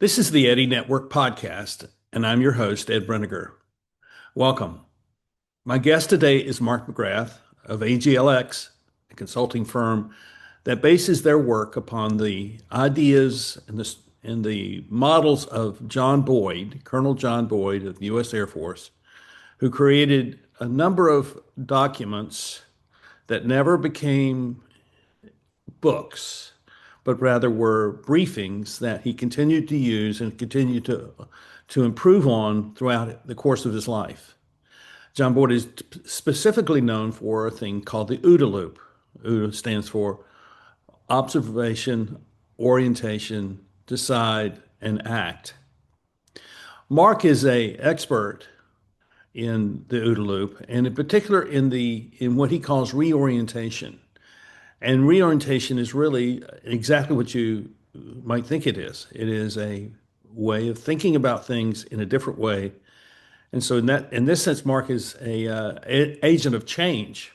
This is the Eddy Network podcast, and I'm your host, Ed Breniger. Welcome. My guest today is Mark McGrath of AGLX, a consulting firm that bases their work upon the ideas and the models of John Boyd, Colonel John Boyd of the U.S. Air Force, who created a number of documents that never became books, but rather were briefings that he continued to use and continued to improve on throughout the course of his life. John Boyd is specifically known for a thing called the OODA loop. OODA stands for observation, orientation, decide, and act. Mark is an expert in the OODA loop, and in particular in what he calls reorientation. And reorientation is really exactly what you might think it is. It is a way of thinking about things in a different way. And so in this sense, Mark is a agent of change.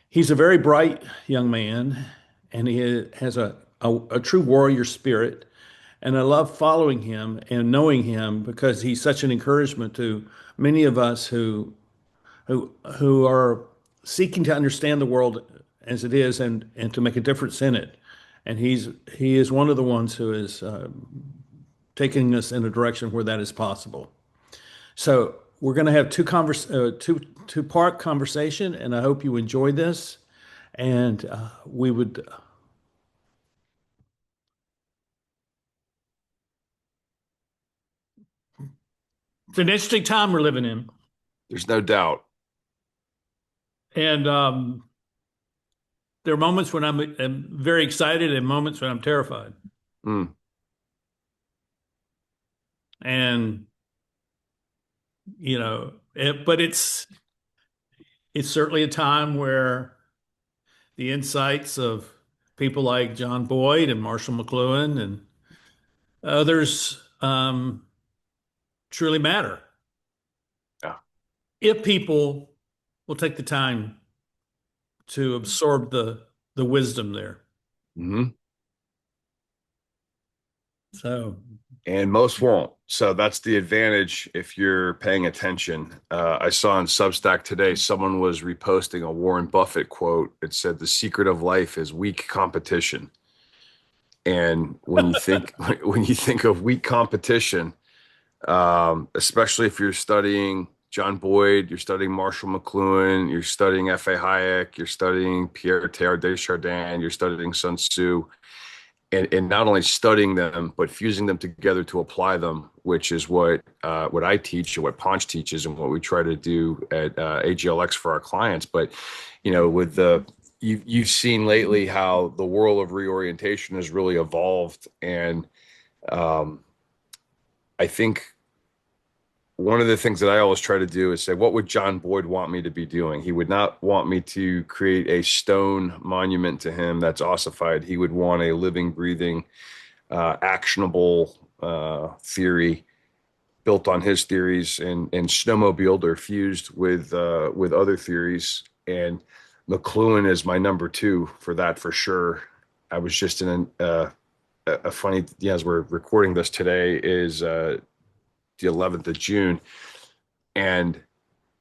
He's a very bright young man, and he has a true warrior spirit. And I love following him and knowing him because he's such an encouragement to many of us who are seeking to understand the world as it is and to make a difference in it. And he is one of the ones who is taking us in a direction where that is possible. So we're going to have two-part conversation, and I hope you enjoy this. And we would it's an interesting time we're living in, There's no doubt. and there are moments when I'm very excited and moments when I'm terrified. Mm, And but it's certainly a time where the insights of people like John Boyd and Marshall McLuhan and others truly matter yeah. if people will take the time to absorb the wisdom there. hmm So, And most won't. So that's the advantage if you're paying attention. I saw on Substack today, someone was reposting a Warren Buffett quote. It said, "The secret of life is weak competition." And when you think of weak competition, especially if you're studying John Boyd, you're studying Marshall McLuhan, you're studying F.A. Hayek, you're studying Pierre Teilhard de Chardin, you're studying Sun Tzu, and not only studying them, but fusing them together to apply them, which is what I teach and what Ponch teaches and what we try to do at AGLX for our clients. But with you've seen lately how the whirl of reorientation has really evolved, and um, I think one of the things that I always try to do is say, what would John Boyd want me to be doing? He would not want me to create a stone monument to him that's ossified. He would want a living, breathing, actionable theory built on his theories and snowmobiled or fused with other theories. And McLuhan is my number two for that for sure. I was just in a funny, as we're recording this today, is the 11th of June. And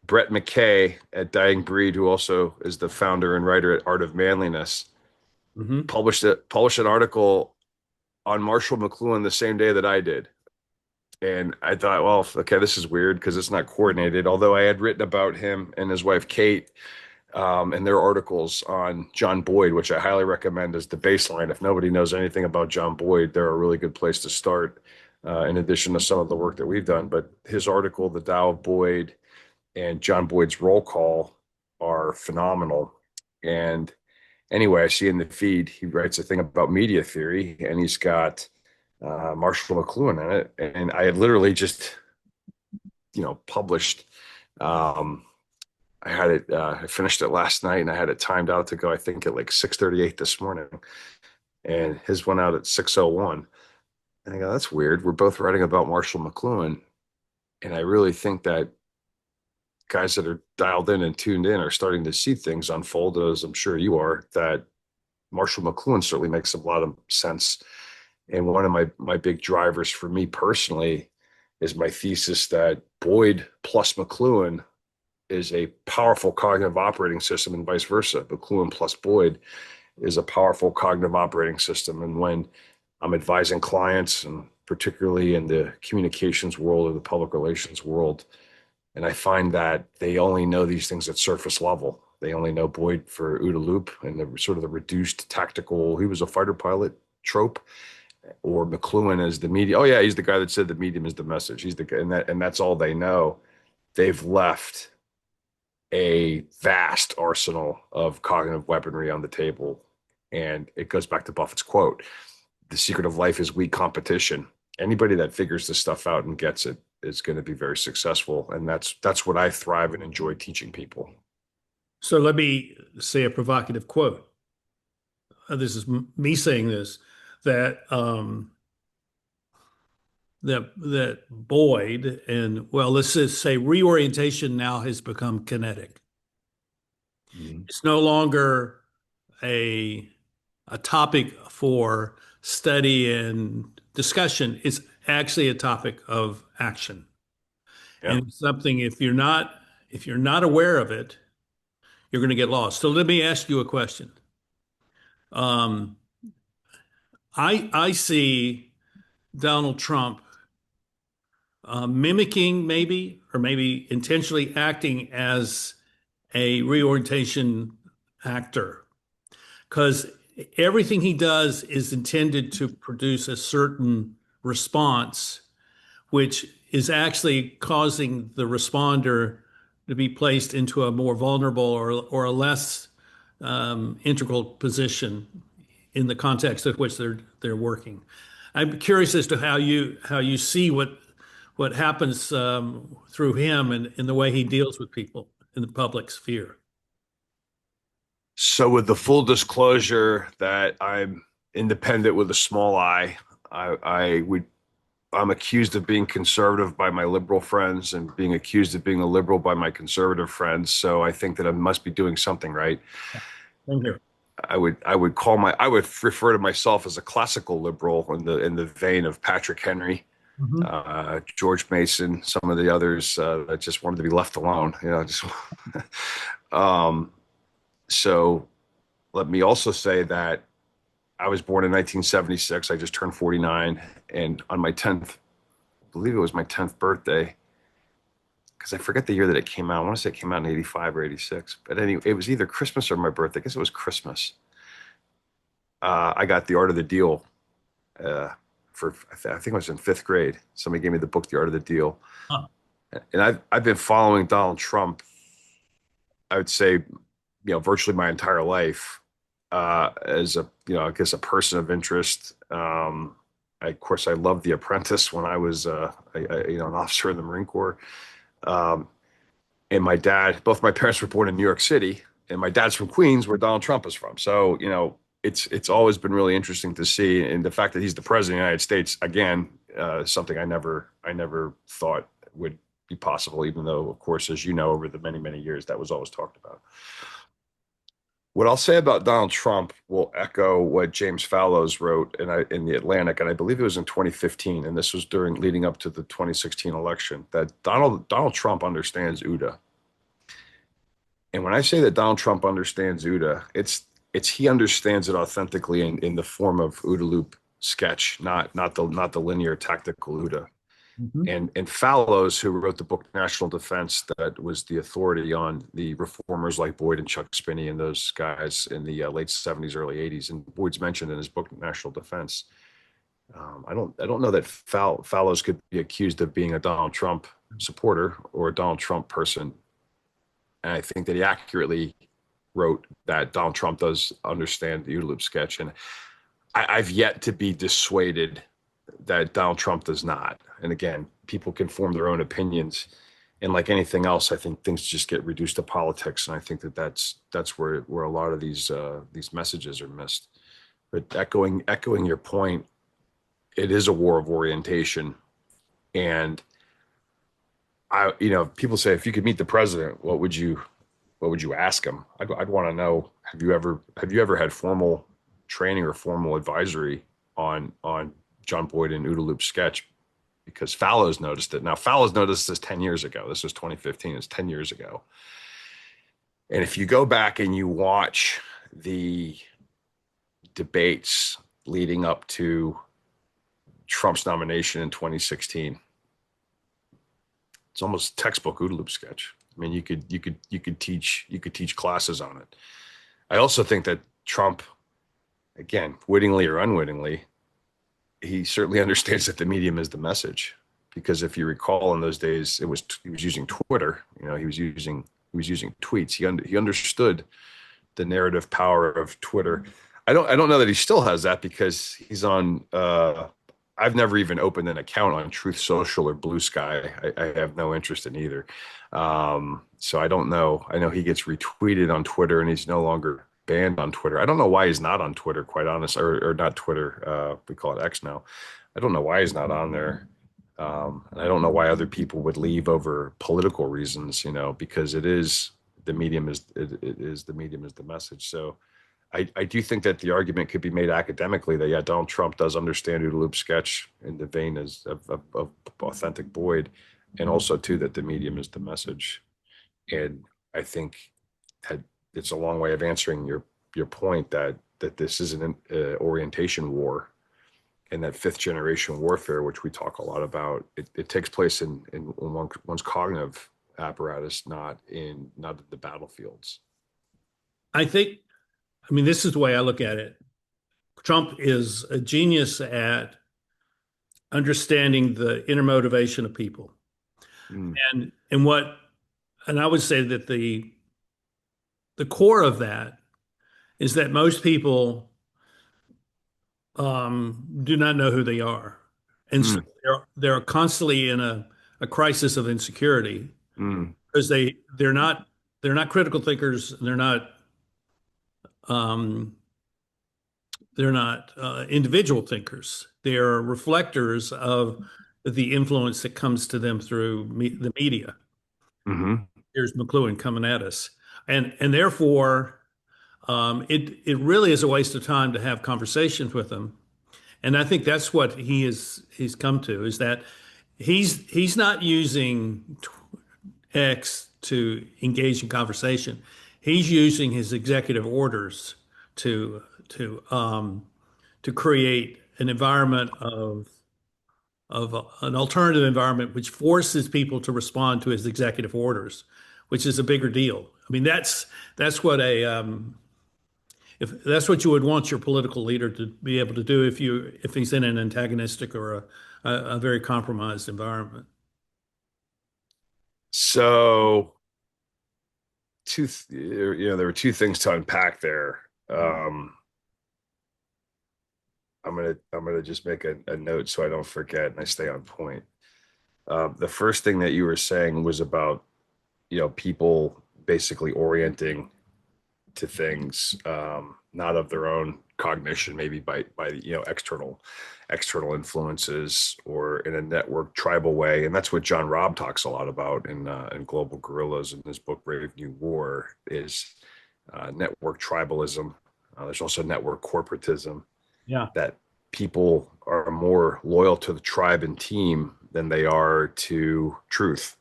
Brett McKay at Dying Breed, who also is the founder and writer at Art of Manliness, mhm. published an article on Marshall McLuhan the same day that I did. And I thought, well, okay, this is weird because it's not coordinated. Although I had written about him and his wife Kate and their articles on John Boyd, which I highly recommend as the baseline. If nobody knows anything about John Boyd, they're a really good place to start, in addition to some of the work that we've done. But his article, The Tao of Boyd, and John Boyd's roll call are phenomenal. And anyway, I see in the feed, he writes a thing about media theory, and he's got Marshall McLuhan in it. And I had literally just, published. I had it. I finished it last night, and I had it timed out to go, I think, at like 6:38 this morning, and his went out at 6:01. And I go, that's weird. We're both writing about Marshall McLuhan, and I really think that guys that are dialed in and tuned in are starting to see things unfold, as I'm sure you are, that Marshall McLuhan certainly makes a lot of sense. And one of my big drivers for me personally is my thesis that Boyd plus McLuhan is a powerful cognitive operating system, and vice versa. McLuhan plus Boyd is a powerful cognitive operating system. And when I'm advising clients, and particularly in the communications world or the public relations world, and I find that they only know these things at surface level. They only know Boyd for OODA loop and the sort of the reduced tactical, he was a fighter pilot trope, or McLuhan as the media. Oh yeah, he's the guy that said the medium is the message. He's the guy, and that's all they know. They've left a vast arsenal of cognitive weaponry on the table. And it goes back to Buffett's quote: the secret of life is weak competition. Anybody that figures this stuff out and gets it is going to be very successful. And that's what I thrive and enjoy teaching people. So let me say a provocative quote. This is me saying this, that that Boyd and, well, let's just say reorientation now has become kinetic. It's no longer a a topic for study and discussion. It's actually a topic of action. Yeah. And something, if you're not aware of it, you're going to get lost. So let me ask you a question. Um, I see Donald Trump mimicking, maybe, or maybe intentionally acting as a reorientation actor, because everything he does is intended to produce a certain response, which is actually causing the responder to be placed into a more vulnerable or a less integral position in the context of which they're working. I'm curious as to how you see what happens through him and in the way he deals with people in the public sphere. So with the full disclosure that I'm independent with a small I'm accused of being conservative by my liberal friends and being accused of being a liberal by my conservative friends. So I think that I must be doing something right. Thank you. I would refer to myself as a classical liberal in the vein of Patrick Henry, Mhm. George Mason, some of the others that just wanted to be left alone. Just um, so let me also say that I was born in 1976. I just turned 49, and on my 10th, I believe it was my 10th birthday, because I forget the year that it came out. I want to say it came out in 85 or 86, but anyway, it was either Christmas or my birthday. I guess it was Christmas. I got The Art of the Deal uh, I think I was in fifth grade. Somebody gave me the book, The Art of the Deal. Huh. And I've been following Donald Trump, I would say, virtually my entire life, as a, I guess a person of interest. Of course, I loved The Apprentice when I was, an officer in the Marine Corps. Um, and both my parents were born in New York City, and my dad's from Queens, where Donald Trump is from. So, it's always been really interesting to see, and the fact that he's the president of the United States again, something I never thought would be possible, even though, of course, as you know, over the many years, that was always talked about. What I'll say about Donald Trump will echo what James Fallows wrote in the Atlantic, and I believe it was in 2015, and this was leading up to the 2016 election, that Donald Trump understands OODA. And when I say that Donald Trump understands OODA, it's he understands it authentically in the form of OODA loop sketch, not the linear tactical OODA. Mhm. And Fallows, who wrote the book National Defense, that was the authority on the reformers like Boyd and Chuck Spinney and those guys in the late 70s, early 80s. And Boyd's mentioned in his book National Defense. I don't know that Fallows could be accused of being a Donald Trump supporter or a Donald Trump person. And I think that he accurately wrote that Donald Trump does understand the OODA loop sketch. And I've yet to be dissuaded that Donald Trump does not. And again, people can form their own opinions. And like anything else, I think things just get reduced to politics. And I think that's where a lot of these messages are missed. But echoing your point, it is a war of orientation. And people say, if you could meet the president, what would you ask him? I'd want to know, have you ever had formal training or formal advisory on John Boyd and OODA Loop sketch because Fallows noticed it. Now Fallows noticed this 10 years ago. This was 2015. It's 10 years ago. And if you go back and you watch the debates leading up to Trump's nomination in 2016, it's almost textbook OODA Loop sketch. I mean, you could teach classes on it. I also think that Trump, again, wittingly or unwittingly, he certainly understands that the medium is the message. Because if you recall, in those days, he was using Twitter. You know, he was using tweets. He understood the narrative power of Twitter. I don't know that he still has that because he's on. I've never even opened an account on Truth Social or Blue Sky. I have no interest in either. So I don't know. I know he gets retweeted on Twitter and he's no longer banned on Twitter. I don't know why he's not on Twitter, quite honest, or not Twitter. We call it X now. I don't know why he's not on there. And I don't know why other people would leave over political reasons, you know, because it is the medium is the message. So I do think that the argument could be made academically that, yeah, Donald Trump does understand OODA Loop sketch in the vein of authentic Boyd, and also, too, that the medium is the message. And I think that it's a long way of answering your point that this is an orientation war, and that fifth generation warfare, which we talk a lot about, it takes place in one's cognitive apparatus, not in the battlefields. I mean, this is the way I look at it. Trump is a genius at understanding the inner motivation of people. Mm. And I would say that the core of that is that most people do not know who they are. And so they're constantly in a crisis of insecurity because they're not critical thinkers. They're not individual thinkers. They're reflectors of the influence that comes to them through the media. Mm-hmm. Here's McLuhan coming at us, and therefore, it really is a waste of time to have conversations with them. And I think that's what he's come to, is that he's not using X to engage in conversation. He's using his executive orders to create an environment of an alternative environment which forces people to respond to his executive orders, which is a bigger deal. I mean, that's what if that's what you would want your political leader to be able to do if he's in an antagonistic or a very compromised environment. So, there were two things to unpack there. I'm gonna just make a note so I don't forget and I stay on point. The first thing that you were saying was about, people basically orienting to things, not of their own cognition, maybe by external influences or in a network tribal way. And that's what John Robb talks a lot about in Global Guerrillas in his book Brave New War, is network tribalism. There's also network corporatism. Yeah. That people are more loyal to the tribe and team than they are to truth,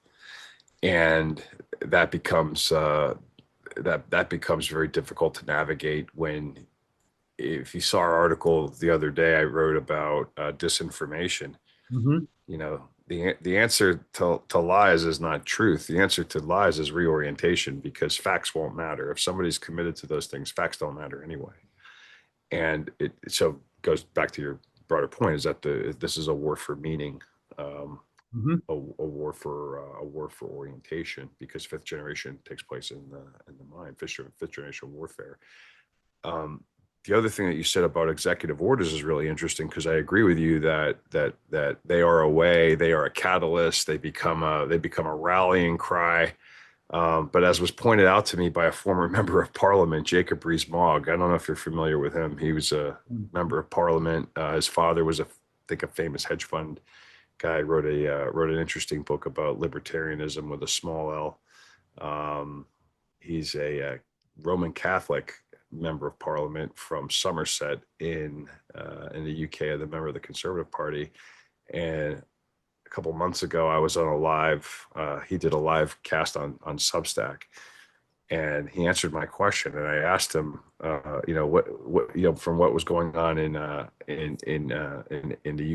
and that becomes very difficult to navigate. If you saw our article the other day, I wrote about disinformation. Mm-hmm. The answer to lies is not truth. The answer to lies is reorientation, because facts won't matter. If somebody's committed to those things, facts don't matter anyway. And it so goes back to your broader point, is that this is a war for meaning, Mm-hmm. a war for orientation, because fifth generation takes place in the mind, fifth generation warfare. The other thing that you said about executive orders is really interesting, because I agree with you that they are a way, they are a catalyst, they become a rallying cry. But as was pointed out to me by a former member of parliament, Jacob Rees-Mogg, I don't know if you're familiar with him. He was a member of parliament. His father was, I think, a famous hedge fund guy. Wrote an interesting book about libertarianism with a small L. He's a Roman Catholic member of parliament from Somerset in the UK, the member of the Conservative Party. And a couple months ago, I was on a live. He did a live cast on Substack, and he answered my question. And I asked him, from what was going on in the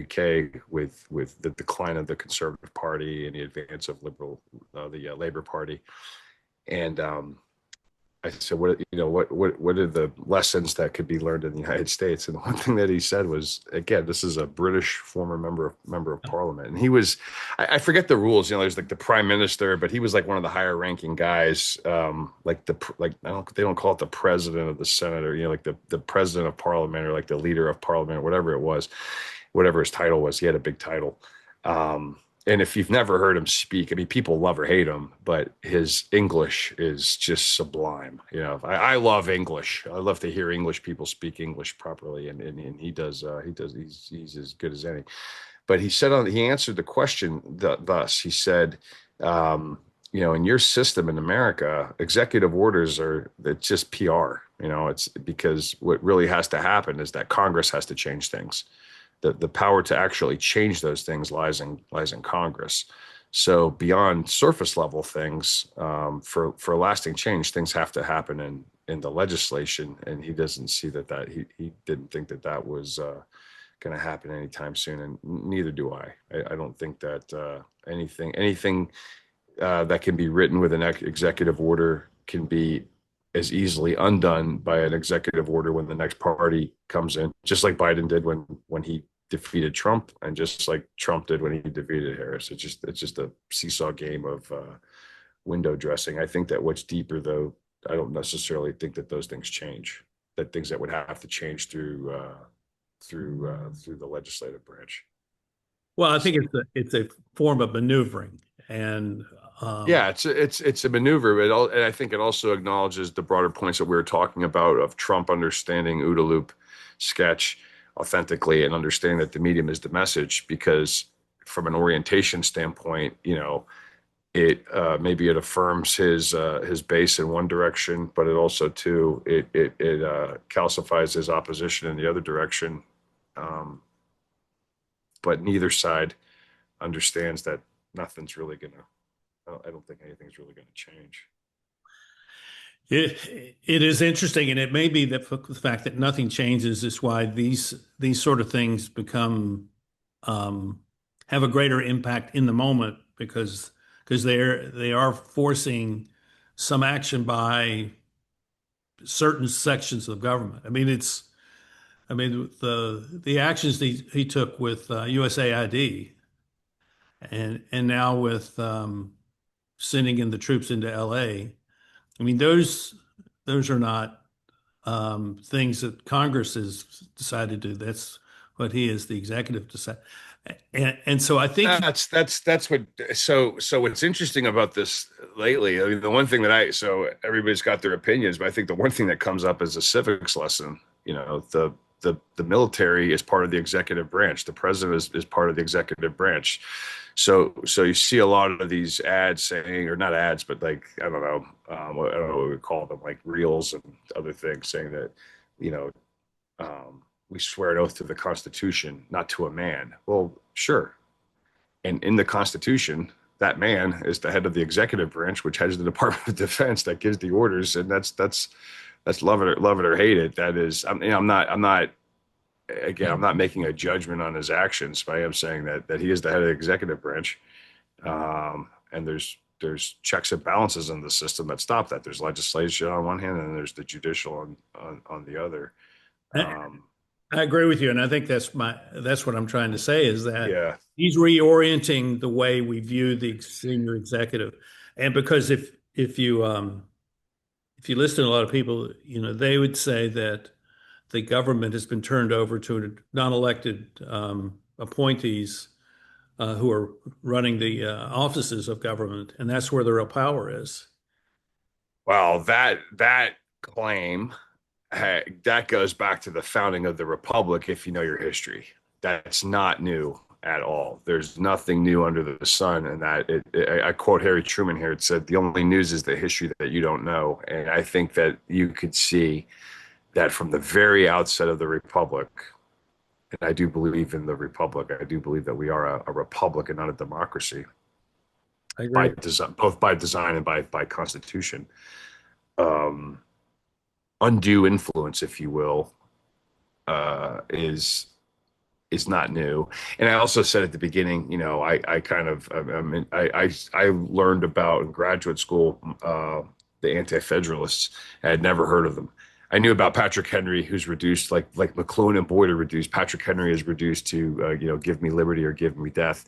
UK with the decline of the Conservative Party and the advance of the Labour Party, and I said, what are the lessons that could be learned in the United States? And the one thing that he said was, again, this is a British former member of parliament. And he was, I forget the rules, there's like the prime minister, but he was like one of the higher ranking guys, they don't call it the president of the Senate, or, like the president of parliament, or like the leader of parliament, whatever it was, whatever his title was. He had a big title. And if you've never heard him speak, I mean, people love or hate him, but his English is just sublime. I love English. I love to hear English people speak English properly, and he does. He's as good as any. But he answered the question thus. He said, in your system in America, executive orders it's just PR. It's because what really has to happen is that Congress has to change things. The power to actually change those things lies in Congress. So beyond surface level things, for lasting change, things have to happen in the legislation. And he doesn't see he didn't think that was going to happen anytime soon, and neither do I. I don't think that anything that can be written with an executive order can be as easily undone by an executive order when the next party comes in, just like Biden did when he defeated Trump, and just like Trump did when he defeated Harris. It's just a seesaw game of window dressing. I think that what's deeper, though, I don't necessarily think that those things change. That things that would have to change through the legislative branch. Well, I think it's a form of maneuvering, and yeah, it's a maneuver, and I think it also acknowledges the broader points that we were talking about of Trump understanding OODA loop sketch authentically and understanding that the medium is the message, because from an orientation standpoint, it maybe it affirms his base in one direction, but it also too it calcifies his opposition in the other direction. But neither side understands that nothing's really I don't think anything's really gonna change. It is interesting, and it may be that the fact that nothing changes is why these sort of things become have a greater impact in the moment, because they are forcing some action by certain sections of government. I mean, the actions he took with USAID, and now with sending in the troops into LA. I mean, those are not things that Congress has decided to do. That's what he is, the executive, decide. And so I think that's what. So what's interesting about this lately? I mean, the one thing that everybody's got their opinions, but I think the one thing that comes up is a civics lesson. The military is part of the executive branch. The president is part of the executive branch. So you see a lot of these ads saying, or not ads, but like, I don't know what we call them, like reels and other things, saying that, we swear an oath to the Constitution, not to a man. Well, sure. And in the Constitution, that man is the head of the executive branch, which heads the Department of Defense, that gives the orders, and that's love it or hate it. That is, I'm not making a judgment on his actions, but I am saying that he is the head of the executive branch, and there's checks and balances in the system that stop that. There's legislation on one hand, and there's the judicial on the other. I agree with you, and I think that's what I'm trying to say, is that he's reorienting the way we view the senior executive, and because if you listen to a lot of people, they would say that the government has been turned over to non-elected appointees who are running the offices of government, and that's where the real power is. Well, that claim, that goes back to the founding of the republic. If you know your history, that's not new at all. There's nothing new under the sun. And that I quote Harry Truman here. It said, "The only news is the history that you don't know." And I think that you could see that from the very outset of the Republic, and I do believe in the Republic, I do believe that we are a republic and not a democracy I by agree. design, both by design and by constitution. Um, Undue influence, if you will, is not new. And I also said at the beginning, I kind of, I mean, I learned about in graduate school the Anti-Federalists. I had never heard of them. I knew about Patrick Henry, who's reduced like McLuhan and Boyd are reduced. Patrick Henry is reduced to give me liberty or give me death.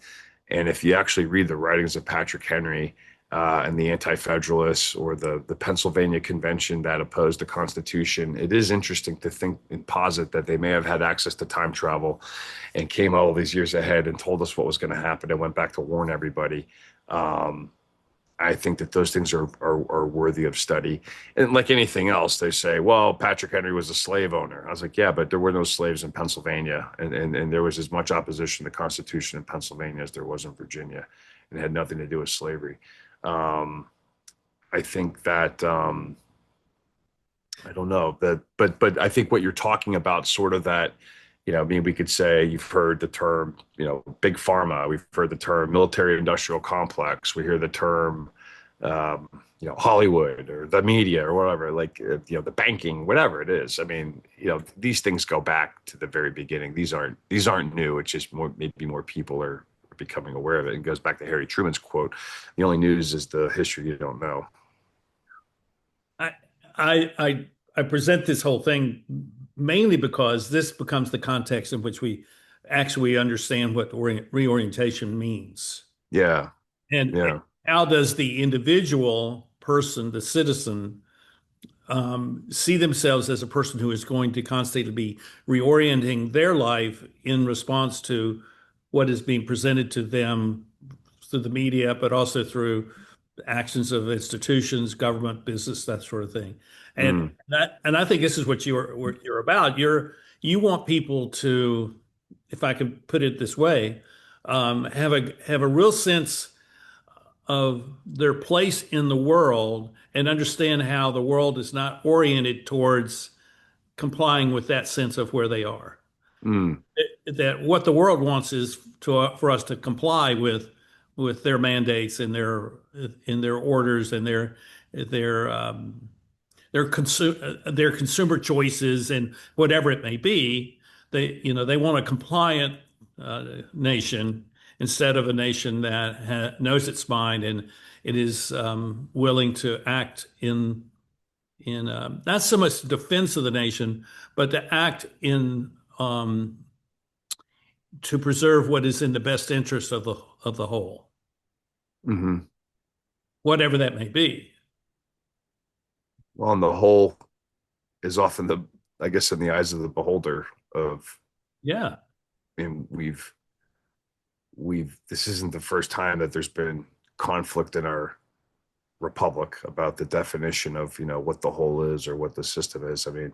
And if you actually read the writings of Patrick Henry, and the Anti-Federalists or the Pennsylvania Convention that opposed the Constitution, it is interesting to think and posit that they may have had access to time travel and came all these years ahead and told us what was going to happen and went back to warn everybody. Um, I think that those things are worthy of study. And like anything else, they say, well, Patrick Henry was a slave owner. I was like, yeah, but there were no slaves in Pennsylvania. And there was as much opposition to the Constitution in Pennsylvania as there was in Virginia. And it had nothing to do with slavery. Um, I think that I don't know that, but I think what you're talking about, sort of that, I mean, we could say you've heard the term, big pharma. We've heard the term military industrial complex. We hear the term, um, Hollywood or the media or whatever, like the banking, whatever it is. I mean, these things go back to the very beginning. These aren't new. It's just maybe more people are becoming aware of it. And goes back to Harry Truman's quote: "The only news is the history you don't know." I I present this whole thing mainly because this becomes the context in which we actually understand what reorientation means. Yeah, And yeah. how does the individual person, the citizen, see themselves as a person who is going to constantly be reorienting their life in response to what is being presented to them through the media, but also through actions of institutions, government, business, that sort of thing. And Mm, and I think this is what you're about. You want people to, if I can put it this way, have a real sense of their place in the world and understand how the world is not oriented towards complying with that sense of where they are. mm, That what the world wants is for us to comply with their mandates and their orders and their their consumer choices and whatever it may be. They want a compliant nation instead of a nation that knows its mind and it is willing to act in not so much defense of the nation, but to act in to preserve what is in the best interest of the whole, hmm. whatever that may be. Well, on the whole is often I guess, in the eyes of the beholder. Yeah. And this isn't the first time that there's been conflict in our republic about the definition of, what the whole is or what the system is. I mean,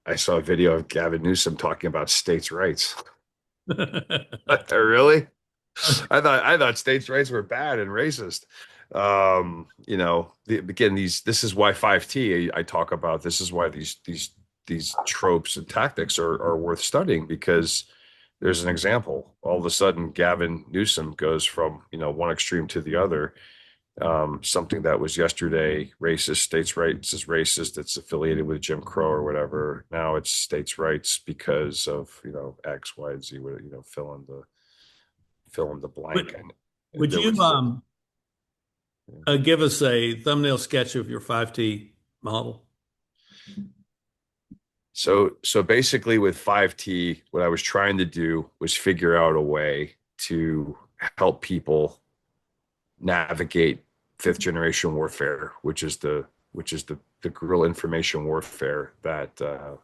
I saw a video of Gavin Newsom talking about states' rights. Really? I thought states' rights were bad and racist. Again, this is why 5T I talk about. This is why these tropes and tactics are worth studying, because there's an example. All of a sudden, Gavin Newsom goes from one extreme to the other. Something that was yesterday racist, states' rights is racist. It's affiliated with Jim Crow or whatever. Now it's states' rights because of X, Y, and Z. Fill in the blank. Would, And would there you was the give us a thumbnail sketch of your 5T model? so basically with 5T, what I was trying to do was figure out a way to help people navigate fifth generation warfare, which is the guerrilla information warfare that the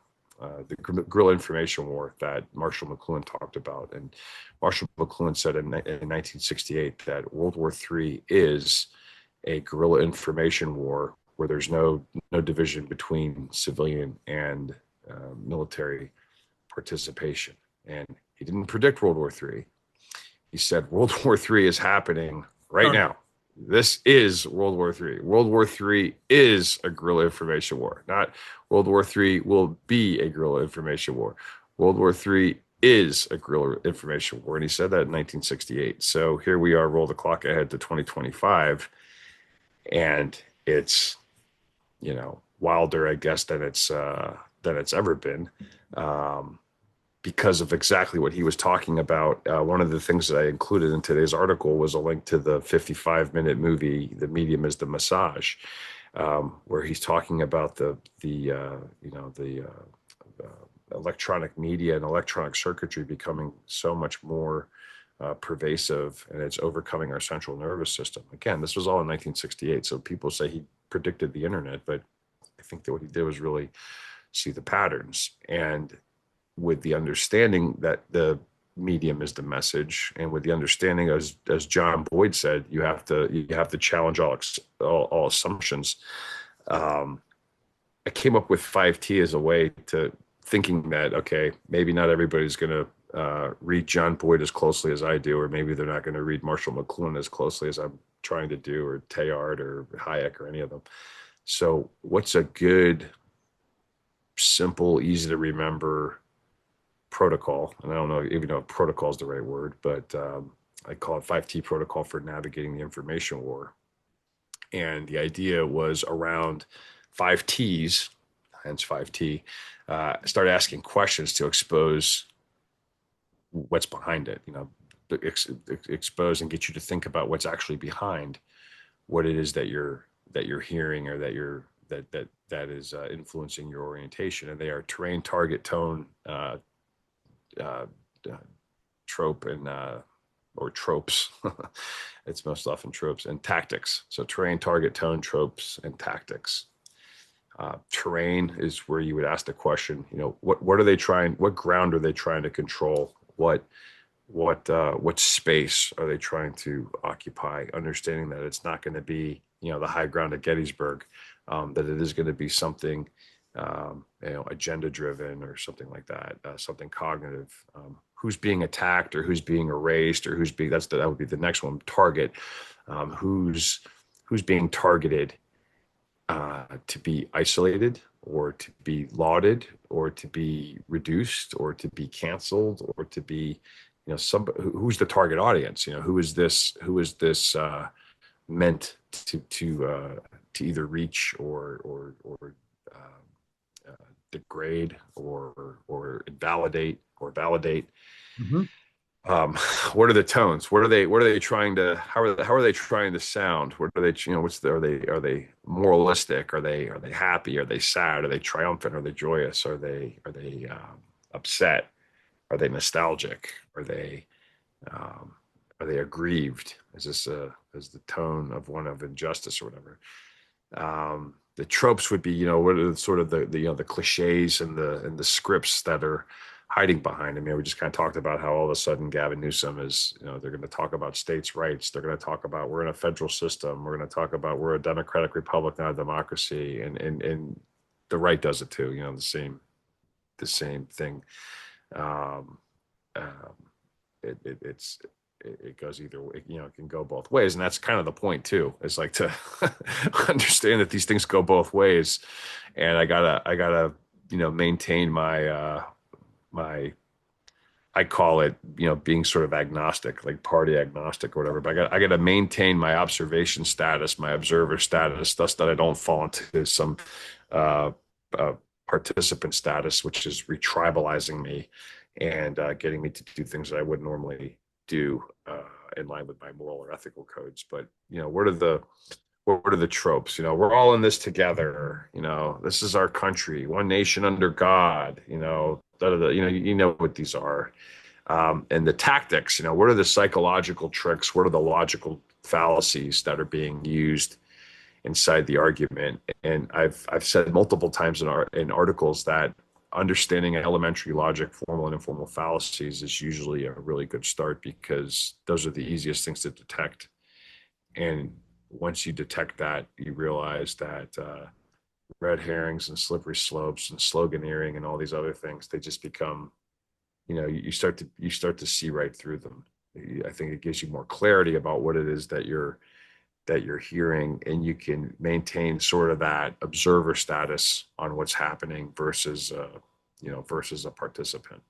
guerrilla information war that Marshall McLuhan talked about. And Marshall McLuhan said in 1968 that World War III is a guerrilla information war where there's no division between civilian and military participation. And he didn't predict World War III. He said World War III is happening right Sorry. now. This is World War III. World War III is a guerrilla information war, not World War III will be a guerrilla information war. World War III is a guerrilla information war. And he said that in 1968. So here we are, roll the clock ahead to 2025. And it's, wilder, I guess, than it's ever been. Because of exactly what he was talking about. One of the things that I included in today's article was a link to the 55-minute movie, The Medium is the Massage, where he's talking about the electronic media and electronic circuitry becoming so much more pervasive, and it's overcoming our central nervous system. Again, this was all in 1968, so people say he predicted the internet, but I think that what he did was really see the patterns. And with the understanding that the medium is the message, and with the understanding, as John Boyd said, you have to challenge all assumptions. I came up with 5T as a way to thinking that, okay, maybe not everybody's going to read John Boyd as closely as I do, or maybe they're not going to read Marshall McLuhan as closely as I'm trying to do, or Teilhard or Hayek or any of them. So what's a good, simple, easy to remember protocol? And I don't know even if protocol is the right word, but I call it 5T protocol for navigating the information war. And the idea was around 5Ts, hence 5T, start asking questions to expose what's behind it, expose and get you to think about what's actually behind what it is that you're hearing, or that is influencing your orientation. And they are terrain, target, tone, trope, and or tropes. It's most often tropes, and tactics. So terrain, target, tone, tropes, and tactics. Terrain is where you would ask the question, what are they trying? What ground are they trying to control? What space are they trying to occupy? Understanding that it's not going to be, the high ground at Gettysburg, that it is going to be something, agenda driven or something like that, something cognitive. Who's being attacked, or who's being erased, or that would be the next one. Target, who's being targeted to be isolated, or to be lauded, or to be reduced, or to be canceled, or to be, who's the target audience? Who is this meant to either reach or degrade or invalidate or validate. Mm-hmm. What are the tones? What are they trying to? How are they trying to sound? What are they? Are they moralistic? Are they happy? Are they sad? Are they triumphant? Are they joyous? Are they upset? Are they nostalgic? Are they aggrieved? Is the tone of one of injustice or whatever? The tropes would be, what are sort of the cliches and the scripts that are hiding behind. I mean, we just kind of talked about how all of a sudden Gavin Newsom is, they're going to talk about states' rights. They're going to talk about we're in a federal system. We're going to talk about we're a democratic republic, not a democracy. And the right does it too. The same thing. It goes either way, it can go both ways. And that's kind of the point too, is like to understand that these things go both ways. And I gotta, maintain my, I call it, being sort of agnostic, like party agnostic or whatever, but I gotta maintain my observation status, my observer status, thus that I don't fall into some, participant status, which is retribalizing me and getting me to do things that I wouldn't normally do in line with my moral or ethical codes. But what are the tropes? We're all in this together. This is our country, one nation under God. What these are, and the tactics. What are the psychological tricks? What are the logical fallacies that are being used inside the argument? And I've said multiple times in articles that understanding elementary logic, formal and informal fallacies is usually a really good start, because those are the easiest things to detect. And once you detect that, you realize that red herrings and slippery slopes and sloganeering and all these other things, they just become, you start to see right through them. I think it gives you more clarity about what it is that you're that you're hearing, and you can maintain sort of that observer status on what's happening versus versus a participant.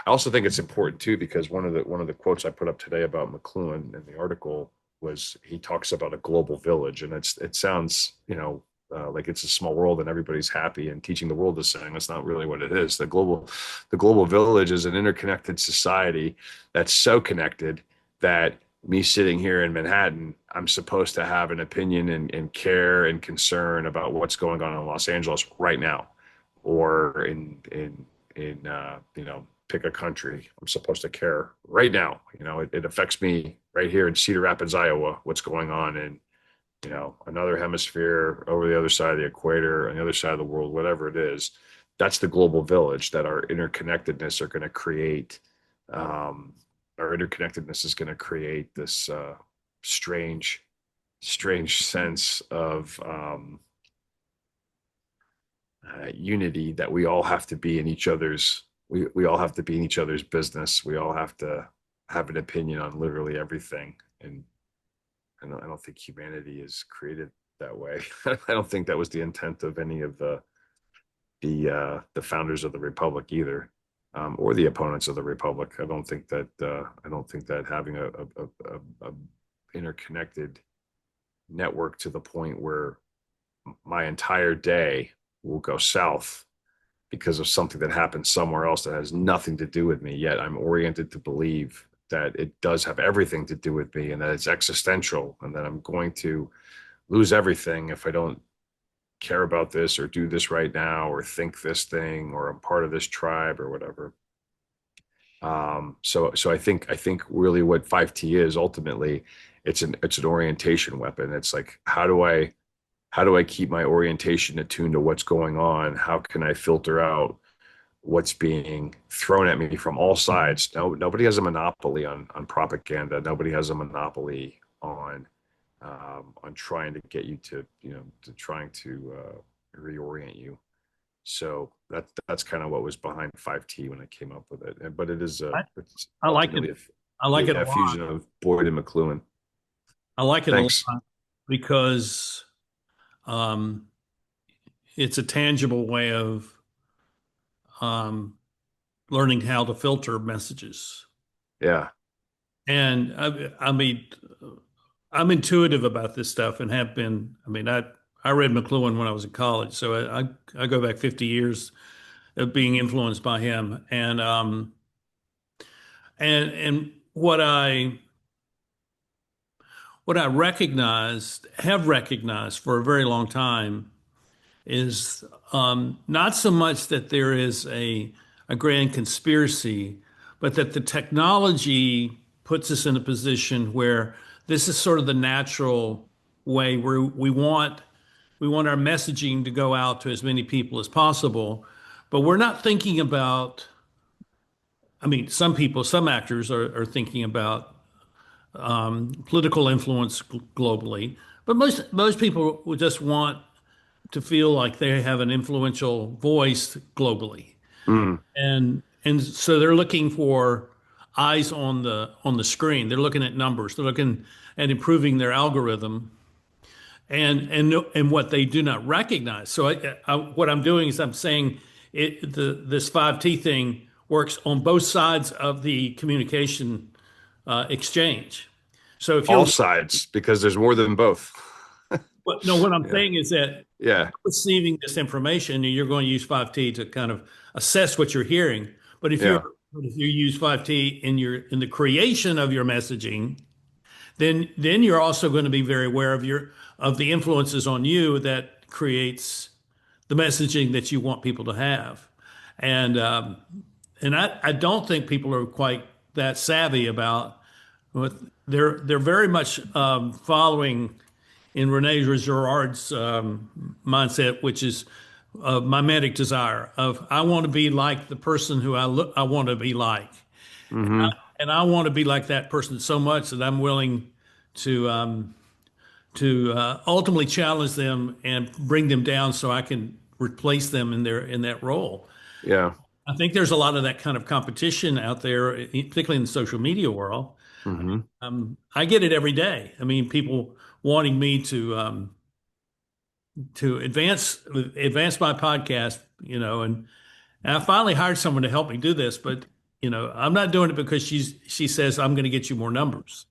I also think it's important too, because one of the quotes I put up today about McLuhan in the article was, he talks about a global village, and it sounds, like it's a small world and everybody's happy and teaching the world to sing. That's not really what it is. The global village is an interconnected society that's so connected that me sitting here in Manhattan, I'm supposed to have an opinion and care and concern about what's going on in Los Angeles right now, or pick a country. I'm supposed to care right now. It affects me right here in Cedar Rapids, Iowa, what's going on in another hemisphere, over the other side of the equator, on the other side of the world, whatever it is. That's the global village that our interconnectedness are going to create. Our interconnectedness is going to create this strange sense of unity, that we all have to be in each other's we all have to be in each other's business. We all have to have an opinion on literally everything. And I don't think humanity is created that way. I don't think that was the intent of any of the founders of the republic either, or the opponents of the republic. I don't think that having a interconnected network to the point where my entire day will go south because of something that happened somewhere else that has nothing to do with me, yet I'm oriented to believe that it does have everything to do with me, and that it's existential, and that I'm going to lose everything if I don't care about this or do this right now or think this thing, or I'm part of this tribe or whatever. So I think really what 5T is ultimately, it's an orientation weapon. It's like, how do I keep my orientation attuned to what's going on? How can I filter out what's being thrown at me from all sides? Nobody has a monopoly on propaganda. Nobody has a monopoly on trying to get you to trying to reorient you. So that's kind of what was behind 5T when I came up with it. But I, it's I like it. ultimately I like it a a lot. fusion of Boyd and McLuhan. I like it a Thanks. lot because um, it's a tangible way of um, learning how to filter messages. Yeah. And I mean, I'm intuitive about this stuff and have been. I mean, I read McLuhan when I was in college, so I go back 50 years of being influenced by him. And what I have recognized for a very long time is not so much that there is a grand conspiracy, but that the technology puts us in a position where this is sort of the natural way where we want our messaging to go out to as many people as possible, but we're not thinking about. I mean, some actors are thinking about political influence globally, but most people would just want to feel like they have an influential voice globally, Mm, and so they're looking for eyes on the screen. They're looking at numbers. They're looking at improving their algorithm, and what they do not recognize. So what I'm doing is I'm saying this 5T thing works on both sides of the communication exchange. So if you're all sides, because there's more than both. no, what I'm Yeah. saying is that Yeah. receiving this information, you're going to use 5T to kind of assess what you're hearing. But Yeah. if you use 5T in the creation of your messaging, then you're also going to be very aware of the influences on you that creates the messaging that you want people to have. And I don't think people are quite that savvy about what they're very much following in Rene Girard's mindset, which is mimetic desire of I want to be like the person who I want to be like, Hmm. and I want to be like that person so much that I'm willing to ultimately challenge them and bring them down so I can replace them in that role. Yeah. I think there's a lot of that kind of competition out there, particularly in the social media world. Hmm. I get it every day. I mean, people wanting me to advance my podcast, and I finally hired someone to help me do this, but I'm not doing it because she says I'm going to get you more numbers.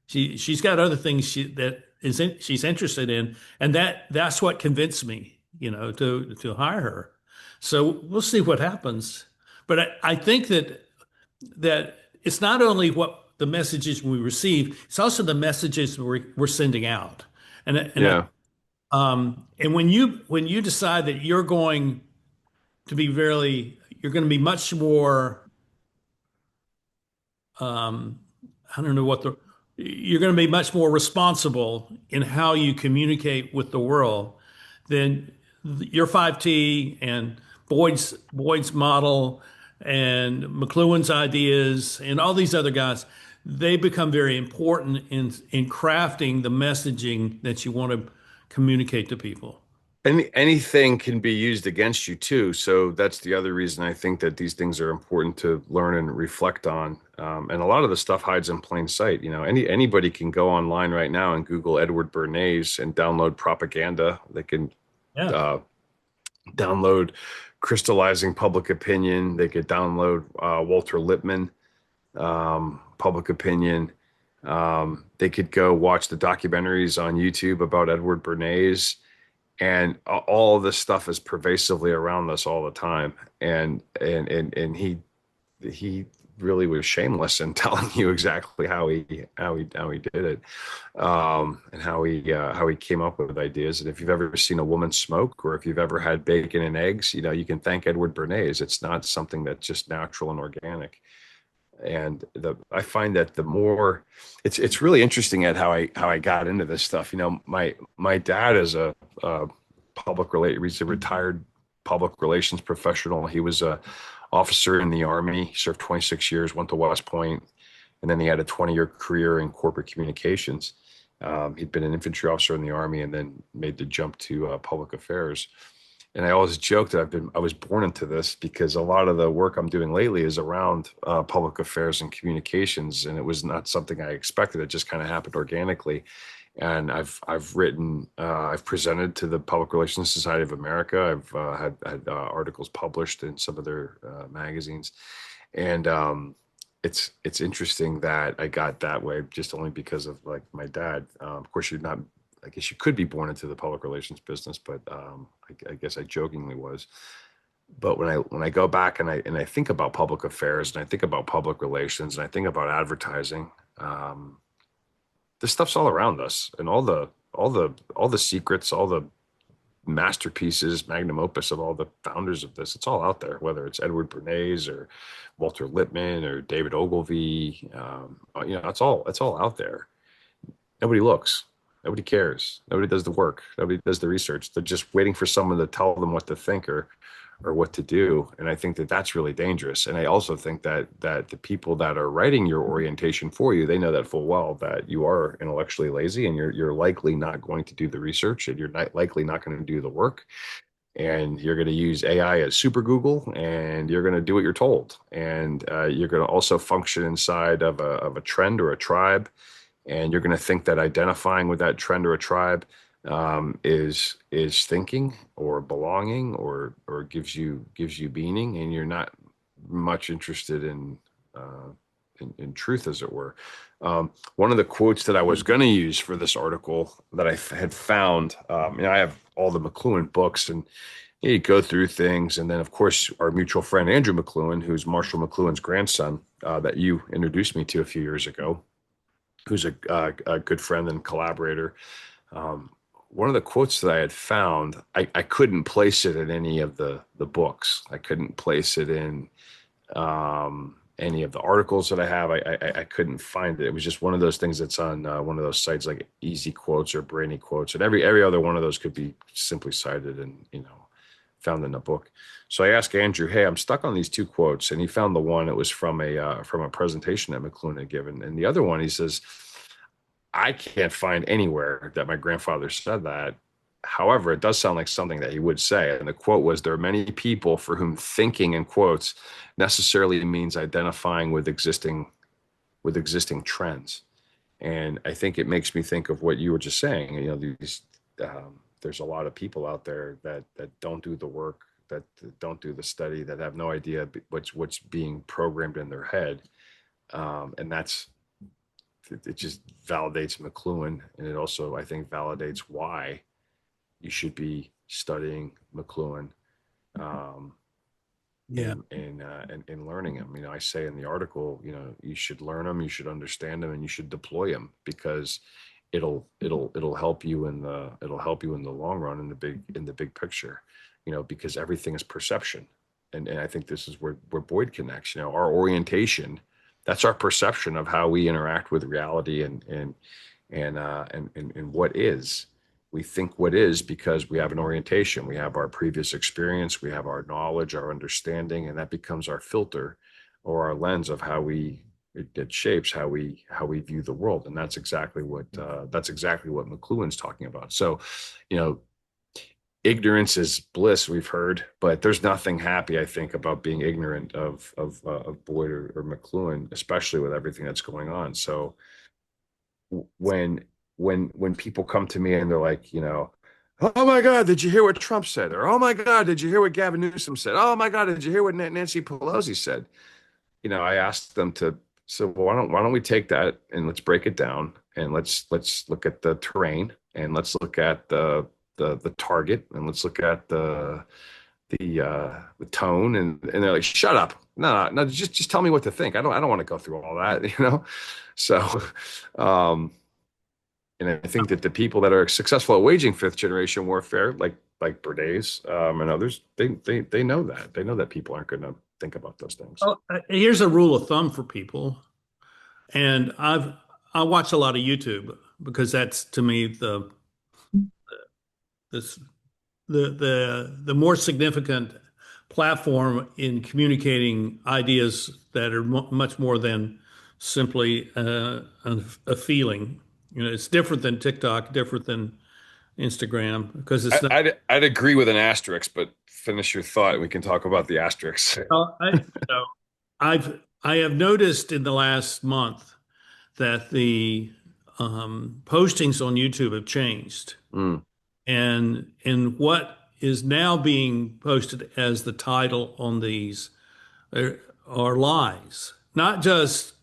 She's got other things she's interested in, and that's what convinced me, to hire her. So we'll see what happens. But I think that it's not only what the messages we receive, it's also the messages we're sending out. Yeah. And when you decide that you're going to be much more, um, I don't know you're going to be much more responsible in how you communicate with the world, then your 5T and Boyd's model and McLuhan's ideas and all these other guys, they become very important in crafting the messaging that you want to communicate to people. Anything can be used against you too. So that's the other reason I think that these things are important to learn and reflect on. And a lot of the stuff hides in plain sight. Anybody can go online right now and Google Edward Bernays and download propaganda. They can Yeah. uh, download crystallizing public opinion. They could download Walter Lippmann, public opinion. They could go watch the documentaries on YouTube about Edward Bernays, and all of this stuff is pervasively around us all the time. And he really was shameless in telling you exactly how he did it, and how he came up with ideas. And if you've ever seen a woman smoke, or if you've ever had bacon and eggs, you can thank Edward Bernays. It's not something that's just natural and organic. And I find that the more it's really interesting at how I got into this stuff. My dad is he's a retired public relations professional. He was a officer in the Army, served 26 years, went to West Point, and then he had a 20-year career in corporate communications. He'd been an infantry officer in the Army and then made the jump to public affairs. And I always joke that I was born into this, because a lot of the work I'm doing lately is around public affairs and communications, and it was not something I expected. It just kind of happened organically. And I've presented to the Public Relations Society of America. I've had articles published in some of their magazines, and it's interesting that I got that way just only because of like my dad. Of course, you're not. I guess you could be born into the public relations business, but I guess I jokingly was. But when I go back and I think about public affairs, and I think about public relations, and I think about advertising, this stuff's all around us, and all the secrets, all the masterpieces, magnum opus of all the founders of this, it's all out there. Whether it's Edward Bernays or Walter Lippmann or David Ogilvy, it's all out there. Nobody looks. Nobody cares. Nobody does the work. Nobody does the research. They're just waiting for someone to tell them what to think or what to do. And I think that that's really dangerous. And I also think that the people that are writing your orientation for you, they know that full well, that you are intellectually lazy, and you're likely not going to do the research, and you're likely not going to do the work. And you're going to use AI as super Google, and you're going to do what you're told. And you're going to also function inside of a trend or a tribe. And you're going to think that identifying with that trend or a tribe is thinking or belonging or gives you meaning, and you're not much interested in truth, as it were. One of the quotes that I was going to use for this article that I had found, I have all the McLuhan books, and you go through things, and then of course our mutual friend Andrew McLuhan, who's Marshall McLuhan's grandson, that you introduced me to a few years ago, who's a good friend and collaborator. One of the quotes that I had found, I couldn't place it in any of the books. I couldn't place it in any of the articles that I have. I couldn't find it. It was just one of those things that's on one of those sites like Easy Quotes or Brainy Quotes, and every other one of those could be simply cited and found in a book. So I asked Andrew, "Hey, I'm stuck on these two quotes," and he found the one. It was from a presentation that McLuhan had given, and the other one, he says, "I can't find anywhere that my grandfather said that. However, it does sound like something that he would say." And the quote was, "There are many people for whom thinking in quotes necessarily means identifying with existing trends." And I think it makes me think of what you were just saying. There's a lot of people out there that don't do the work, that don't do the study, that have no idea what's being programmed in their head. And it just validates McLuhan, and it also, I think, validates why you should be studying McLuhan, um, Yeah. and learning them. I say in the article, you should learn them, you should understand them, and you should deploy them, because it'll help you in the long run, in the big picture. Because everything is perception, and I think this is where Boyd connects. Our orientation, that's our perception of how we interact with reality, and what is. We think what is because we have an orientation. We have our previous experience, we have our knowledge, our understanding, and that becomes our filter or our lens of how it shapes how we view the world. And that's exactly what McLuhan's talking about. So, ignorance is bliss, we've heard, but there's nothing happy, I think, about being ignorant of Boyd or McLuhan, especially with everything that's going on. So when when people come to me and they're like, oh my God, did you hear what Trump said? Or, oh my God, did you hear what Gavin Newsom said? Oh my God, did you hear what Nancy Pelosi said? I asked them to, so well, why don't we take that and let's break it down, and let's look at the terrain, and let's look at the target, and let's look at the tone, and they're like, shut up. No, just tell me what to think. I don't want to go through all that. So and I think that the people that are successful at waging fifth generation warfare, like Bernays, and others, they know that. They know that people aren't going to think about those things. Well, here's a rule of thumb for people, and I watch a lot of YouTube because that's to me this the more significant platform in communicating ideas that are much more than simply a feeling. It's different than TikTok, different than Instagram, because it's not. I'd agree with an asterisk, but finish your thought, and we can talk about the asterisks. So I have noticed in the last month that the postings on YouTube have changed, Mm, and what is now being posted as the title on these are lies, not just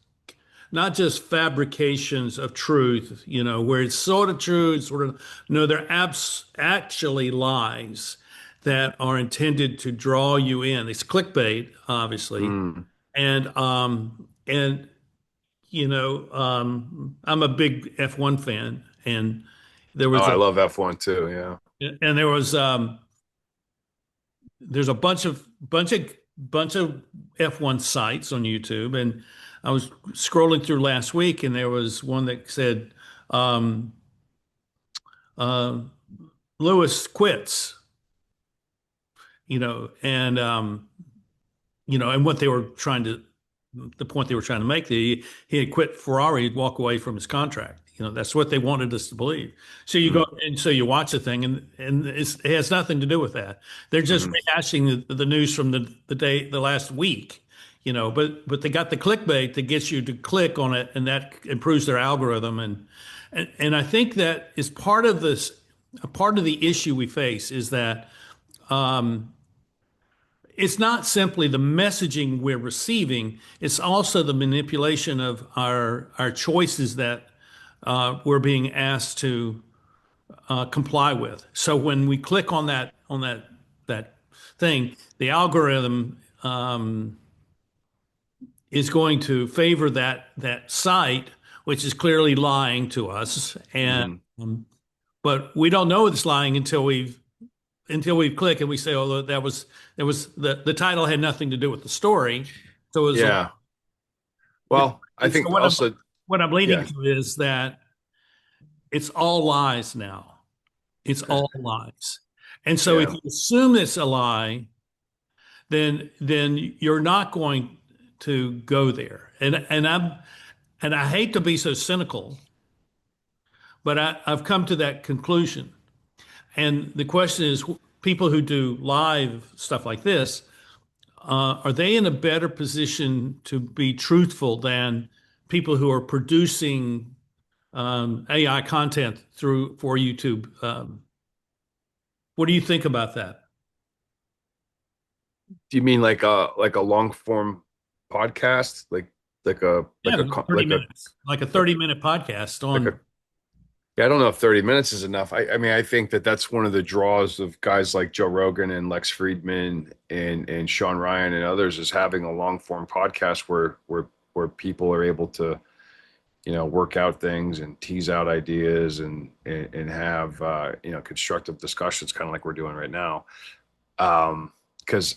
fabrications of truth, where it's sort of true, it's sort of no, they're actually lies that are intended to draw you in. It's clickbait, obviously, mm. and I'm a big F1 fan, and there Oh, was I a love F1 too. Yeah. and there's a bunch of F1 sites on YouTube, and I was scrolling through last week, and there was one that said um, uh, Lewis quits, and what they were trying to, the point they were trying to make, that he had quit Ferrari, he'd walk away from his contract. That's what they wanted us to believe. So you Mm, go and so you watch the thing, and it has nothing to do with that. They're just mhm. rehashing the news from the last week. But they got the clickbait that gets you to click on it, and that improves their algorithm. And I think that is part of this. A part of the issue we face is that it's not simply the messaging we're receiving, it's also the manipulation of our choices that we're being asked to comply with. So when we click on that thing, the algorithm is going to favor that site, which is clearly lying to us, and Mhm. but we don't know it's lying until we click and we say, oh, that was the title had nothing to do with the story. So it was a, Yeah. Well, I so think also, what I'm leading yeah, to is that it's all lies now. It's okay. all lies. And so if Yeah. you assume it's a lie, then you're not going to go there. And I hate to be so cynical, but I've come to that conclusion. And the question is, people who do live stuff like this, are they in a better position to be truthful than people who are producing AI content through for YouTube. What do you think about that? Do you mean like a long form podcast, like a Yeah, like a like co- 30 minutes, like a 30-minute podcast like on. a yeah, I don't know if 30 minutes is enough. I mean, I think that that's one of the draws of guys like Joe Rogan and Lex Friedman and Sean Ryan and others is having a long form podcast where people are able to, work out things and tease out ideas and have constructive discussions, kind of like we're doing right now. Because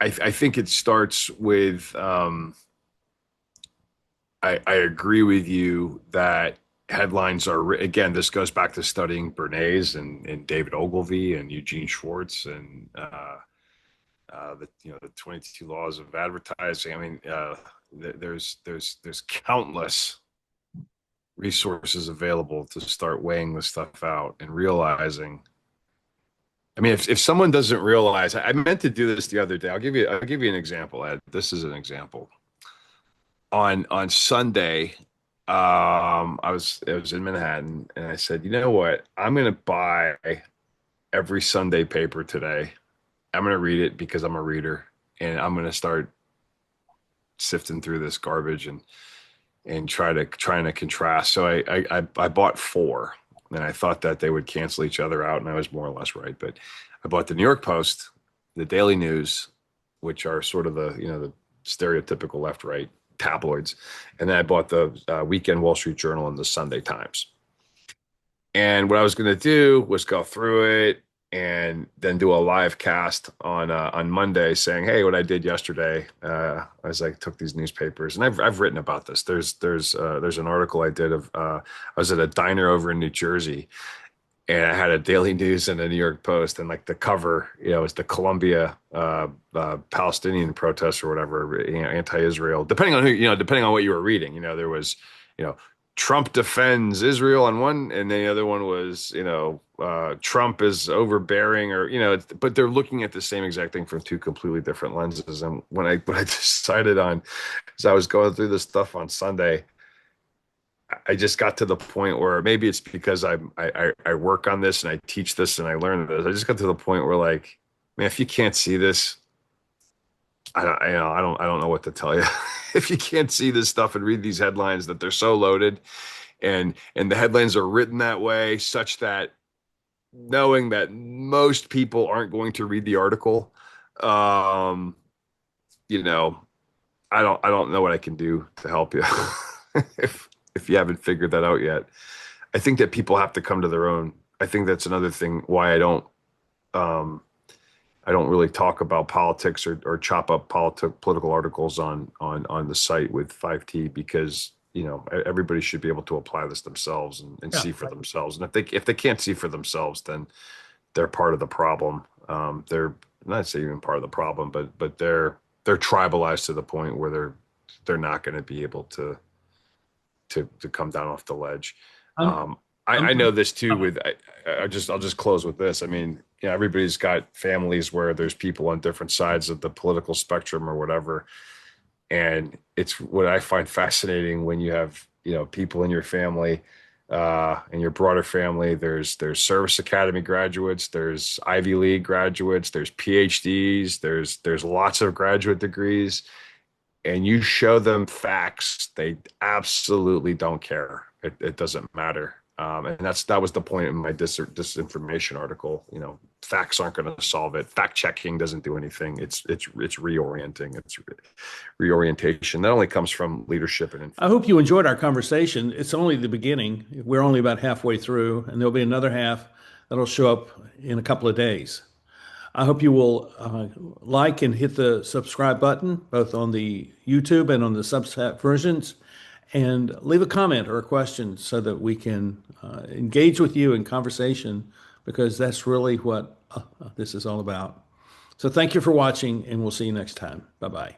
I think it starts with I agree with you that headlines are again, this goes back to studying Bernays and David Ogilvy and Eugene Schwartz and the 22 laws of advertising. I mean, there's countless resources available to start weighing this stuff out and realizing. I mean, if someone doesn't realize, I meant to do this the other day. I'll give you an example, Ed. This is an example. On Sunday, I was in Manhattan and I said, you know what? I'm gonna buy every Sunday paper today. I'm gonna read it because I'm a reader, and I'm gonna start sifting through this garbage and trying to contrast. So I bought four, and I thought that they would cancel each other out, and I was more or less right. But I bought the New York Post, the Daily News, which are sort of the stereotypical left right tabloids, and then I bought the Weekend Wall Street Journal and the Sunday Times. And what I was going to do was go through it and then do a live cast on Monday saying, "Hey, what I did yesterday as I took these newspapers." And I've written about this. There's an article I did of I was at a diner over in New Jersey, and I had a Daily News and a New York Post, and like the cover, was the Columbia Palestinian protests or whatever, anti-Israel. Depending on what you were reading, there was, Trump defends Israel on one, and the other one was, Trump is overbearing, or but they're looking at the same exact thing from two completely different lenses. And when I decided on, as I was going through this stuff on Sunday, I just got to the point where maybe it's because I work on this and I teach this and I learn this. I just got to the point where, like, man, if you can't see this, I don't know what to tell you. If you can't see this stuff and read these headlines, that they're so loaded, and the headlines are written that way such that knowing that most people aren't going to read the article, um, you know, I don't know what I can do to help you if you haven't figured that out yet. I think that people have to come to their own. I think that's another thing why um, I don't really talk about politics or chop up political articles on the site with 5T, because everybody should be able to apply this themselves and Yeah. see for themselves. And if they can't see for themselves, then they're part of the problem. They're not saying even part of the problem, but they're tribalized to the point where they're not going to be able to come down off the ledge. I'm, Um, I'm, I know this too. I'll just close with this. I mean, everybody's got families where there's people on different sides of the political spectrum or whatever, and it's what I find fascinating when you have people in your family, in your broader family. There's service academy graduates, there's Ivy League graduates, there's PhDs, there's lots of graduate degrees, and you show them facts, they absolutely don't care. It doesn't matter. And that was the point in my disinformation article. Facts aren't going to solve it. Fact checking doesn't do anything. It's reorienting. It's reorientation. That only comes from leadership and I hope you enjoyed our conversation. It's only the beginning. We're only about halfway through, and there'll be another half that'll show up in a couple of days. I hope you will like and hit the subscribe button, both on the YouTube and on the Substack versions, and leave a comment or a question so that we can engage with you in conversation, because that's really what this is all about. So thank you for watching, and we'll see you next time. Bye-bye.